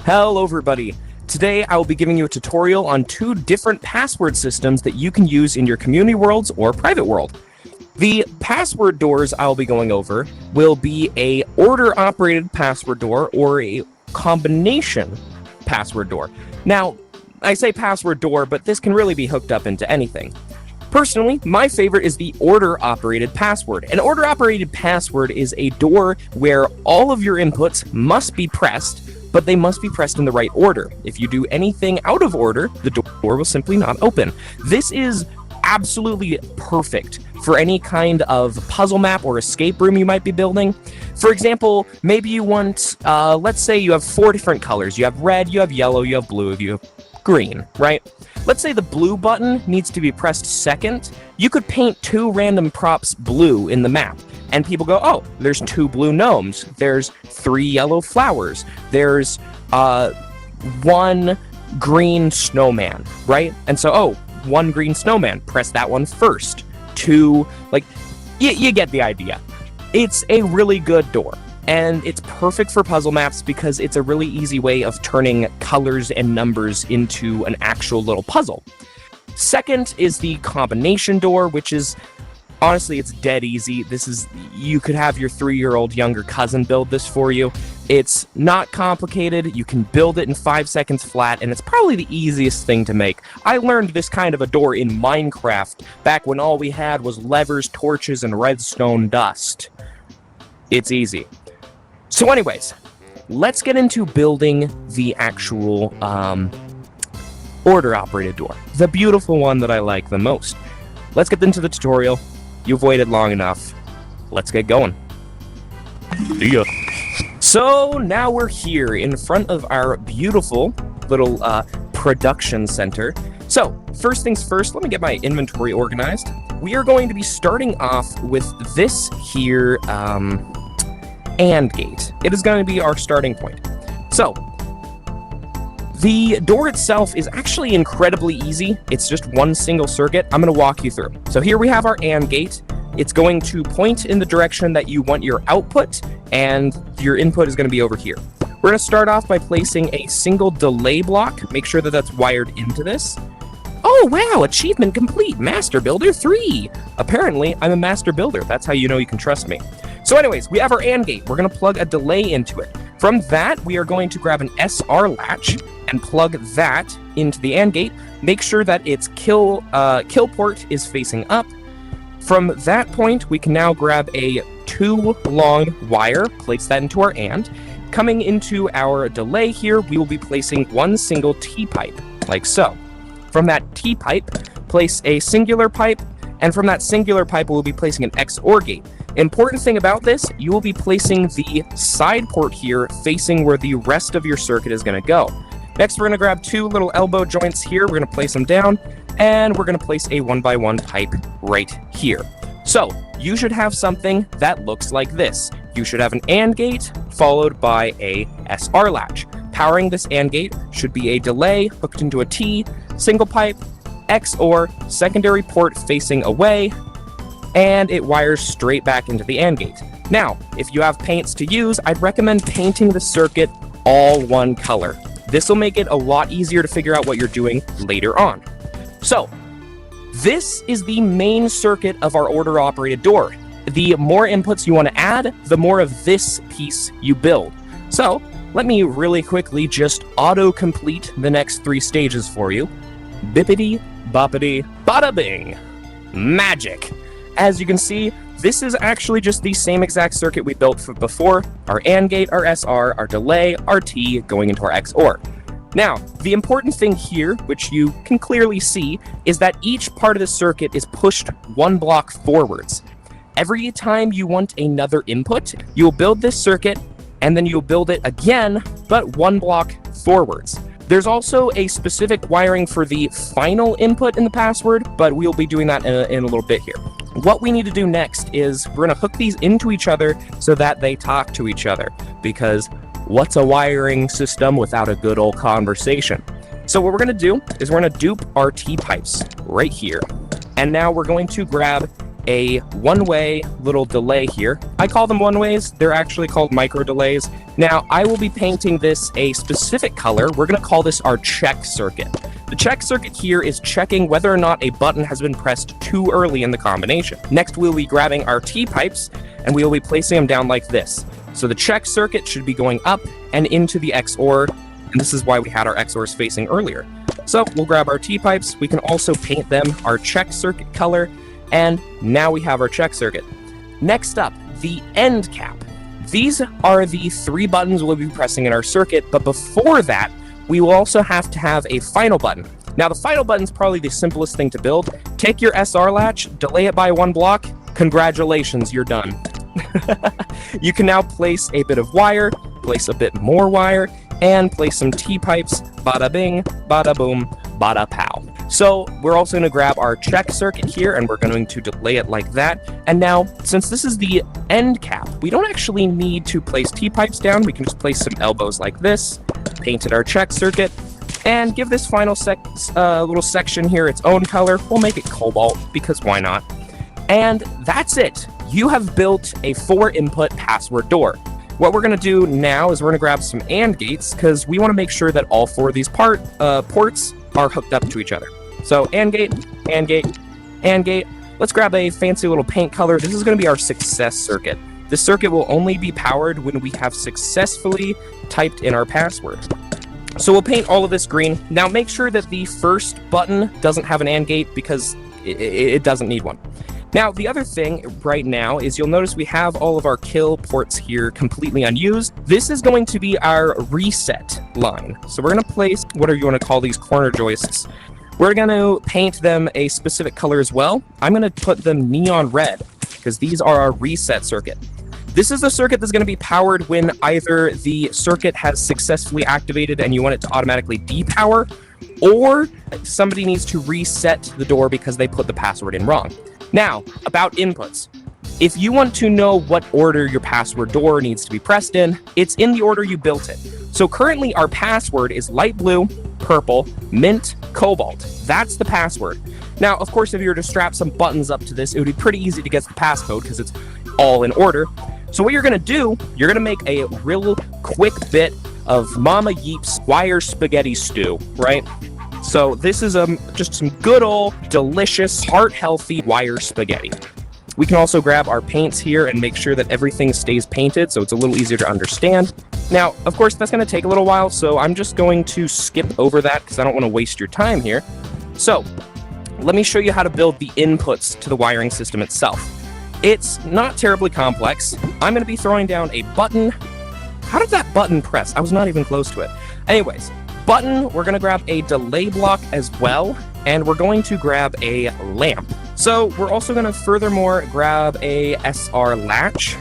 Hello everybody! Today I will be giving you a tutorial on two different password systems that you can use in your community worlds or private world. The password doors I'll be going over will be a order-operated password door or a combination password door. Now, I say password door, but this can really be hooked up into anything. Personally, my favorite is the order-operated password. An order-operated password is a door where all of your inputs must be pressed, but they must be pressed in the right order. If you do anything out of order, the door will simply not open. This is absolutely perfect for any kind of puzzle map or escape room you might be building. For example, maybe you want, let's say you have 4 different colors. You have red, you have yellow, you have blue, you have green, right? Let's say the blue button needs to be pressed second. You could paint 2 random props blue in the map, and people go, oh, there's 2 blue gnomes, there's 3 yellow flowers, there's 1 green snowman, right? And so, oh, 1 green snowman, press that one first. 2, like, you get the idea. It's a really good door. And it's perfect for puzzle maps because it's a really easy way of turning colors and numbers into an actual little puzzle. Second is the combination door, which is, honestly, it's dead easy. You could have your 3-year-old younger cousin build this for you. It's not complicated. You can build it in 5 seconds flat, and it's probably the easiest thing to make. I learned this kind of a door in Minecraft back when all we had was levers, torches, and redstone dust. It's easy. So anyways, let's get into building the actual order-operated door. The beautiful one that I like the most. Let's get into the tutorial. You've waited long enough. Let's get going. See ya. So now we're here in front of our beautiful little production center. So first things first, let me get my inventory organized. We are going to be starting off with this here AND gate. It is going to be our starting point. So, the door itself is actually incredibly easy. It's just one single circuit. I'm going to walk you through. So here we have our AND gate. It's going to point in the direction that you want your output, and your input is going to be over here. We're going to start off by placing a single delay block. Make sure that that's wired into this. Oh, wow, achievement complete, Master Builder 3. Apparently, I'm a Master Builder. That's how you know you can trust me. So anyways, we have our AND gate. We're going to plug a delay into it. From that, we are going to grab an SR latch and plug that into the AND gate. Make sure that its kill port is facing up. From that point, we can now grab a 2 long wire, place that into our AND. Coming into our delay here, we will be placing 1 single T-pipe, like so. From that T-pipe, place a singular pipe, and from that singular pipe, we'll be placing an XOR gate. Important thing about this, you will be placing the side port here facing where the rest of your circuit is going to go. Next, we're going to grab 2 little elbow joints here. We're going to place them down, and we're going to place a 1x1 pipe right here. So, you should have something that looks like this. You should have an AND gate followed by a SR latch. Powering this AND gate should be a delay hooked into a T, single pipe, XOR, secondary port facing away, and it wires straight back into the AND gate. Now, if you have paints to use, I'd recommend painting the circuit all one color. This will make it a lot easier to figure out what you're doing later on. So, this is the main circuit of our order-operated door. The more inputs you want to add, the more of this piece you build. So, let me really quickly just auto-complete the next 3 stages for you. Bippity, boppity, bada bing! Magic! As you can see, this is actually just the same exact circuit we built before. Our AND gate, our SR, our delay, our T going into our XOR. Now, the important thing here, which you can clearly see, is that each part of the circuit is pushed 1 block forwards. Every time you want another input, you'll build this circuit, and then you'll build it again, but 1 block forwards. There's also a specific wiring for the final input in the password, but we'll be doing that in a little bit here. What we need to do next is we're going to hook these into each other so that they talk to each other, because what's a wiring system without a good old conversation? So what we're going to do is we're going to dupe our T-pipes right here. And now we're going to grab a one-way little delay here. I call them one-ways. They're actually called micro delays. Now, I will be painting this a specific color. We're going to call this our check circuit. The check circuit here is checking whether or not a button has been pressed too early in the combination. Next, we'll be grabbing our T-pipes, and we'll be placing them down like this. So the check circuit should be going up and into the XOR, and this is why we had our XORs facing earlier. So we'll grab our T-pipes. We can also paint them our check circuit color, and now we have our check circuit. Next up, the end cap. These are the 3 buttons we'll be pressing in our circuit, but before that, we will also have to have a final button. Now, the final button is probably the simplest thing to build. Take your SR latch, delay it by 1 block. Congratulations, you're done. You can now place a bit of wire, place a bit more wire, and place some T-pipes. Bada bing, bada boom, bada pow. So we're also going to grab our check circuit here, and we're going to delay it like that. And now, since this is the end cap, we don't actually need to place T-pipes down. We can just place some elbows like this, painted our check circuit, and give this final little section here its own color. We'll make it cobalt, because why not? And that's it. You have built a 4-input password door. What we're going to do now is we're going to grab some AND gates, because we want to make sure that all 4 of these ports are hooked up to each other. So AND gate, AND gate, AND gate. Let's grab a fancy little paint color. This is going to be our success circuit. This circuit will only be powered when we have successfully typed in our password. So we'll paint all of this green. Now make sure that the first button doesn't have an AND gate, because it doesn't need one. Now, the other thing right now is you'll notice we have all of our kill ports here completely unused. This is going to be our reset line. So we're going to place, whatever you want to call these corner joists. We're going to paint them a specific color as well. I'm going to put them neon red, because these are our reset circuit. This is the circuit that's going to be powered when either the circuit has successfully activated and you want it to automatically depower, or somebody needs to reset the door because they put the password in wrong. Now, about inputs. If you want to know what order your password door needs to be pressed in, it's in the order you built it. So currently our password is light blue, purple, mint, cobalt. That's the password. Now, of course, if you were to strap some buttons up to this, it would be pretty easy to guess the passcode because it's all in order. So what you're going to do, you're going to make a real quick bit of Mama Yeeps wire spaghetti stew, right? So this is just some good old, delicious, heart-healthy wire spaghetti. We can also grab our paints here and make sure that everything stays painted so it's a little easier to understand. Now, of course, that's going to take a little while, so I'm just going to skip over that because I don't want to waste your time here. So, let me show you how to build the inputs to the wiring system itself. It's not terribly complex. I'm going to be throwing down a button. How did that button press? I was not even close to it. Anyways, button, we're going to grab a delay block as well, and we're going to grab a lamp. So we're also going to furthermore grab a SR latch,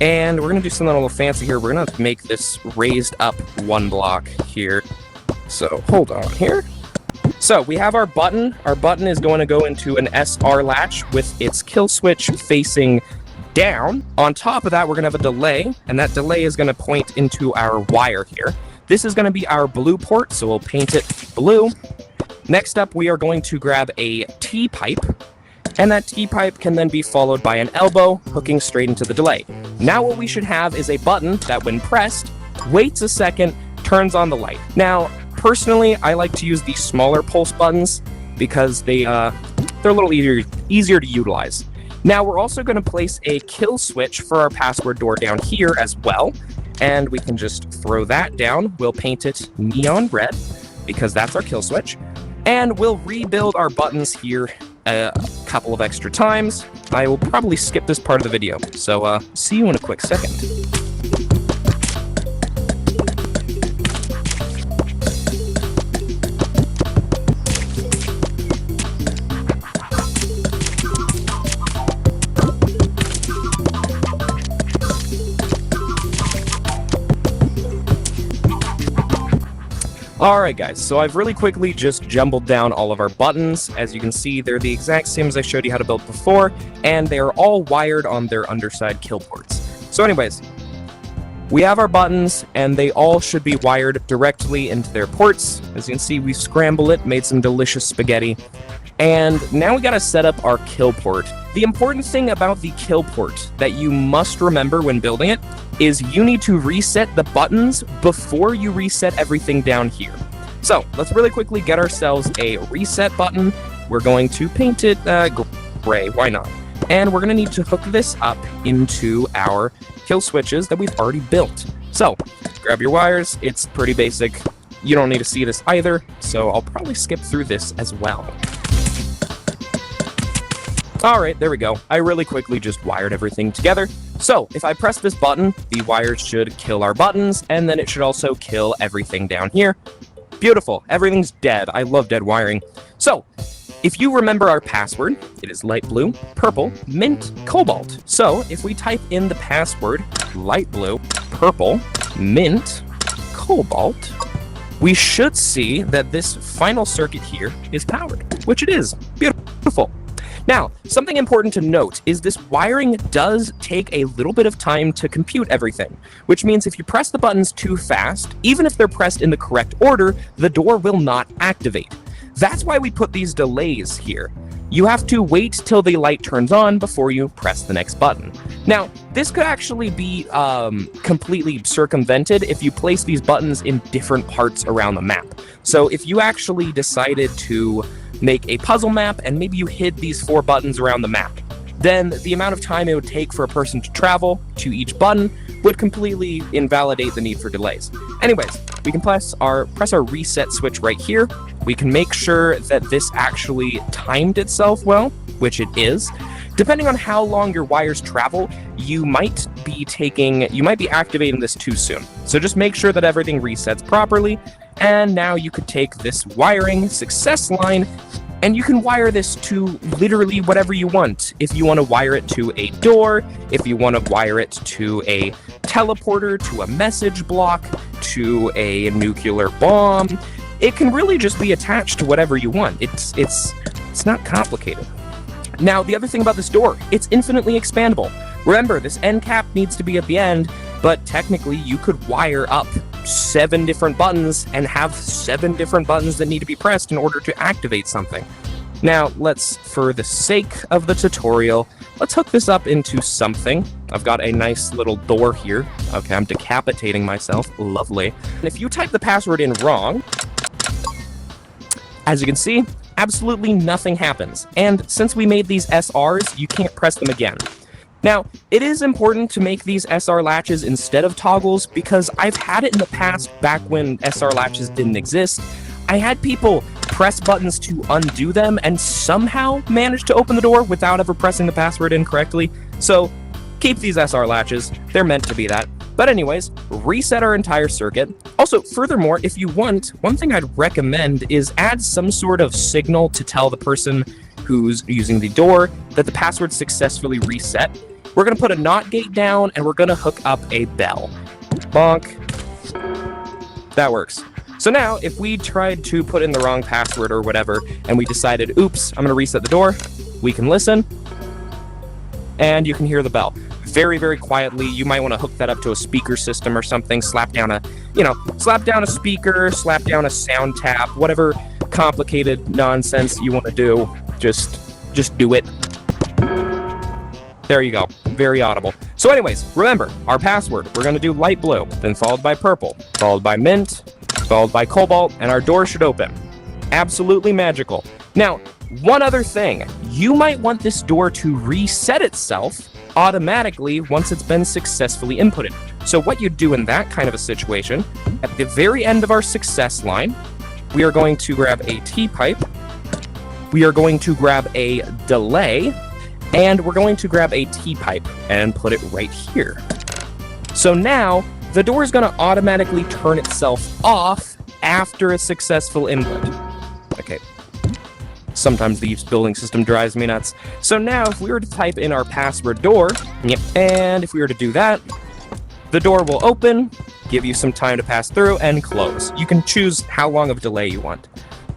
and we're going to do something a little fancy here. We're going to make this raised up 1 block here. So hold on here. So we have our button. Our button is going to go into an SR latch with its kill switch facing down. On top of that, we're going to have a delay, and that delay is going to point into our wire here. This is going to be our blue port, so we'll paint it blue. Next up, we are going to grab a T-pipe, and that T-pipe can then be followed by an elbow hooking straight into the delay. Now what we should have is a button that, when pressed, waits a second, turns on the light. Now, personally, I like to use these smaller pulse buttons because they're a little easier to utilize. Now, we're also going to place a kill switch for our password door down here as well. And we can just throw that down. We'll paint it neon red because that's our kill switch. And we'll rebuild our buttons here a couple of extra times. I will probably skip this part of the video. So see you in a quick second. Alright guys, so I've really quickly just jumbled down all of our buttons. As you can see, they're the exact same as I showed you how to build before, and they are all wired on their underside kill ports. So anyways, we have our buttons, and they all should be wired directly into their ports. As you can see, we scrambled it, made some delicious spaghetti, and now we gotta set up our kill port the important thing about the kill port that you must remember when building it is you need to reset the buttons before you reset everything down here. So let's really quickly get ourselves a reset button. We're going to paint it gray, why not? And we're gonna need to hook this up into our kill switches that we've already built. So grab your wires, it's pretty basic. You don't need to see this either, so I'll probably skip through this as well. Alright, there we go. I really quickly just wired everything together. So, if I press this button, the wires should kill our buttons, and then it should also kill everything down here. Beautiful. Everything's dead. I love dead wiring. So, if you remember our password, it is light blue, purple, mint, cobalt. So, if we type in the password, light blue, purple, mint, cobalt, we should see that this final circuit here is powered, which it is. Beautiful. Now, something important to note is this wiring does take a little bit of time to compute everything, which means if you press the buttons too fast, even if they're pressed in the correct order, the door will not activate. That's why we put these delays here. You have to wait till the light turns on before you press the next button. Now, this could actually be completely circumvented if you place these buttons in different parts around the map. So if you actually decided to make a puzzle map and maybe you hid these 4 buttons around the map, then the amount of time it would take for a person to travel to each button would completely invalidate the need for delays. Anyways, we can press our reset switch right here. We can make sure that this actually timed itself well, which it is. Depending on how long your wires travel, you might be activating this too soon. So just make sure that everything resets properly. And now you could take this wiring success line and you can wire this to literally whatever you want. If you want to wire it to a door, if you want to wire it to a teleporter, to a message block, to a nuclear bomb, it can really just be attached to whatever you want. It's not complicated. Now, the other thing about this door, it's infinitely expandable. Remember, this end cap needs to be at the end, but technically you could wire up 7 different buttons and have 7 different buttons that need to be pressed in order to activate something. Now, for the sake of the tutorial, let's hook this up into something. I've got a nice little door here. Okay, I'm decapitating myself. Lovely. And if you type the password in wrong, as you can see, absolutely nothing happens. And since we made these SRs, you can't press them again. Now, it is important to make these SR latches instead of toggles because I've had it in the past back when SR latches didn't exist. I had people press buttons to undo them and somehow manage to open the door without ever pressing the password incorrectly. So, keep these SR latches. They're meant to be that. But anyways, reset our entire circuit. Also, furthermore, if you want, one thing I'd recommend is add some sort of signal to tell the person who's using the door that the password successfully reset. We're going to put a NOT gate down, and we're going to hook up a bell. Bonk. That works. So now, if we tried to put in the wrong password or whatever, and we decided, oops, I'm going to reset the door, we can listen, and you can hear the bell. Very, very quietly. You might want to hook that up to a speaker system or something, slap down a speaker, slap down a sound tap, whatever complicated nonsense you want to do, just do it. There you go. Very audible. So anyways, remember, our password, we're going to do light blue, then followed by purple, followed by mint, followed by cobalt, and our door should open. Absolutely magical. Now, one other thing. You might want this door to reset itself automatically once it's been successfully inputted. So what you do in that kind of a situation, at the very end of our success line, we are going to grab a T-pipe, we are going to grab a delay, and we're going to grab a T-pipe and put it right here. So now, the door is going to automatically turn itself off after a successful input. Okay. Sometimes the Yeeps building system drives me nuts. So now, if we were to type in our password door, and if we were to do that, the door will open, give you some time to pass through, and close. You can choose how long of a delay you want.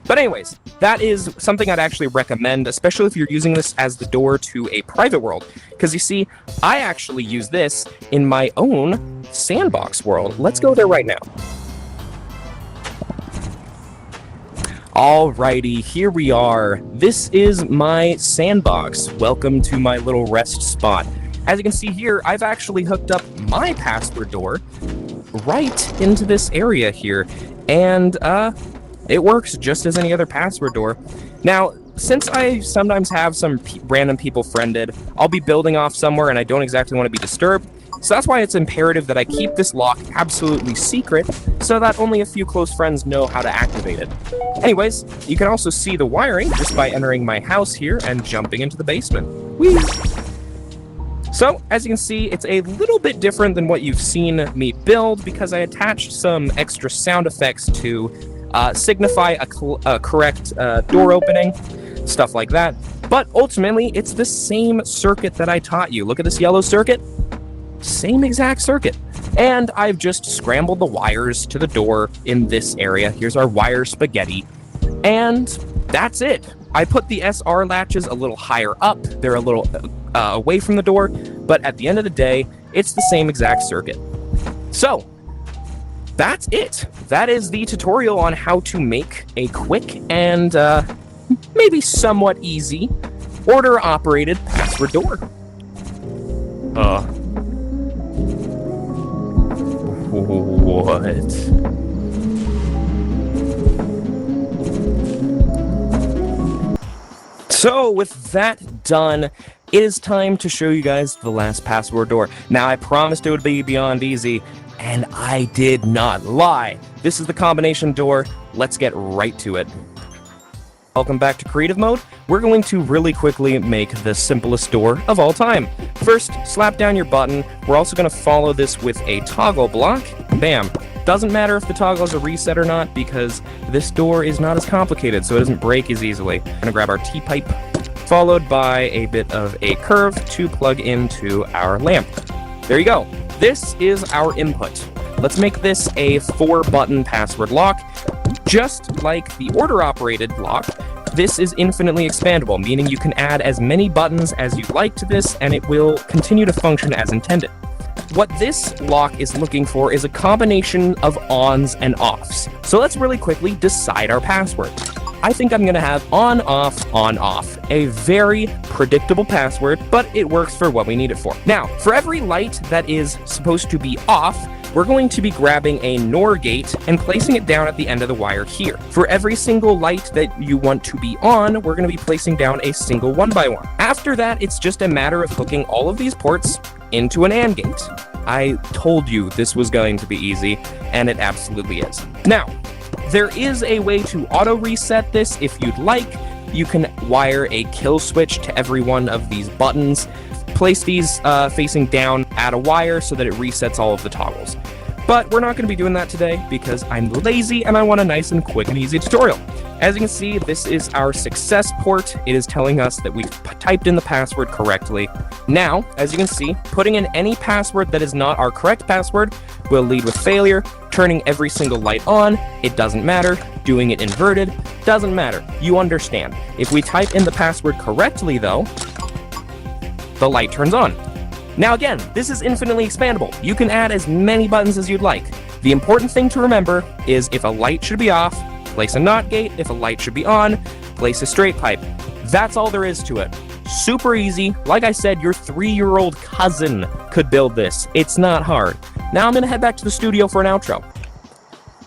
But anyways, that is something I'd actually recommend, especially if you're using this as the door to a private world. Because you see, I actually use this in my own sandbox world. Let's go there right now. Alrighty, here we are. This is my sandbox. Welcome to my little rest spot. As you can see here, I've actually hooked up my password door right into this area here, and it works just as any other password door. Now, since I sometimes have some random people friended, I'll be building off somewhere and I don't exactly want to be disturbed, so that's why it's imperative that I keep this lock absolutely secret so that only a few close friends know how to activate it. Anyways, you can also see the wiring just by entering my house here and jumping into the basement. Whee! So, as you can see, it's a little bit different than what you've seen me build because I attached some extra sound effects to signify a correct door opening, stuff like that. But ultimately, it's the same circuit that I taught you. Look at this yellow circuit. Same exact circuit. And I've just scrambled the wires to the door in this area. Here's our wire spaghetti. And that's it. I put the SR latches a little higher up. They're a little away from the door. But at the end of the day, it's the same exact circuit. So, that's it. That is the tutorial on how to make a quick and maybe somewhat easy order-operated password door. What? So, with that done, it is time to show you guys the last password door. Now, I promised it would be beyond easy, and I did not lie. This is the combination door. Let's get right to it. Welcome back to creative mode. We're going to really quickly make the simplest door of all time. First, slap down your button. We're also going to follow this with a toggle block. Bam. Doesn't matter if the toggle is a reset or not because this door is not as complicated, so it doesn't break as easily. We're going to grab our T-pipe, followed by a bit of a curve to plug into our lamp. There you go. This is our input. Let's make this a 4-button password lock. Just like the order-operated lock, this is infinitely expandable, meaning you can add as many buttons as you like to this, and it will continue to function as intended. What this lock is looking for is a combination of ons and offs. So let's really quickly decide our password. I think I'm going to have on, off, a very predictable password, but it works for what we need it for. Now, for every light that is supposed to be off, we're going to be grabbing a NOR gate and placing it down at the end of the wire here. For every single light that you want to be on, we're going to be placing down a single 1x1. After that, it's just a matter of hooking all of these ports into an AND gate. I told you this was going to be easy, and it absolutely is. Now, there is a way to auto-reset this if you'd like. You can wire a kill switch to every one of these buttons. Place these facing down, add a wire so that it resets all of the toggles. But we're not going to be doing that today because I'm lazy and I want a nice and quick and easy tutorial. As you can see, this is our success port. It is telling us that we've typed in the password correctly. Now, as you can see, putting in any password that is not our correct password will lead with failure. Turning every single light on, it doesn't matter. Doing it inverted, doesn't matter. You understand. If we type in the password correctly, though, the light turns on. Now again, this is infinitely expandable. You can add as many buttons as you'd like. The important thing to remember is if a light should be off, place a NOT gate. If a light should be on, place a straight pipe. That's all there is to it. Super easy. Like I said, your 3-year-old cousin could build this. It's not hard. Now I'm gonna head back to the studio for an outro.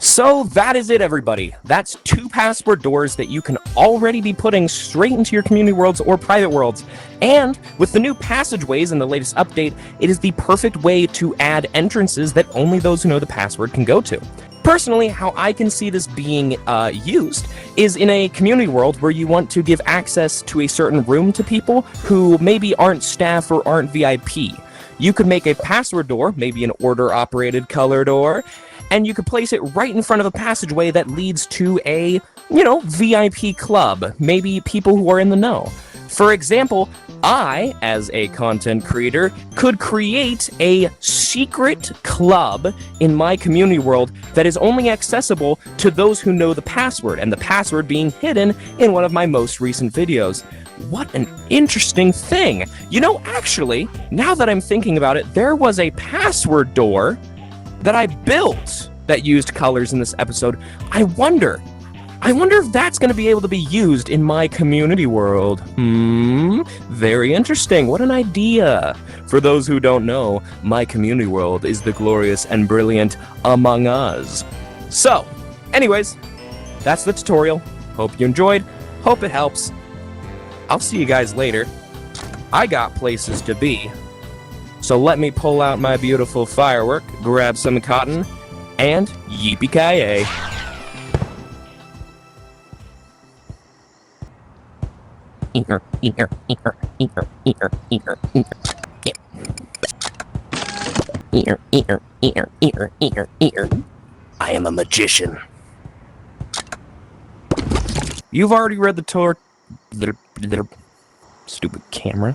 So that is it, everybody. That's 2 password doors that you can already be putting straight into your community worlds or private worlds. And with the new passageways in the latest update, it is the perfect way to add entrances that only those who know the password can go to. Personally, how I can see this being used is in a community world where you want to give access to a certain room to people who maybe aren't staff or aren't VIP. You could make a password door, maybe an order-operated color door, and you could place it right in front of a passageway that leads to a, VIP club, maybe people who are in the know. For example, I, as a content creator, could create a secret club in my community world that is only accessible to those who know the password, and the password being hidden in one of my most recent videos. What an interesting thing. Actually, now that I'm thinking about it, there was a password door that I built that used colors in this episode. I wonder, I wonder if that's going to be able to be used in my community world. Very interesting. What an idea. For those who don't know, my community world is the glorious and brilliant Among Us. So, anyways, that's the tutorial. Hope you enjoyed. Hope it helps. I'll see you guys later. I got places to be. So let me pull out my beautiful firework, grab some cotton, and yippee-ki-yay. I am a magician. You've already read the Stupid camera.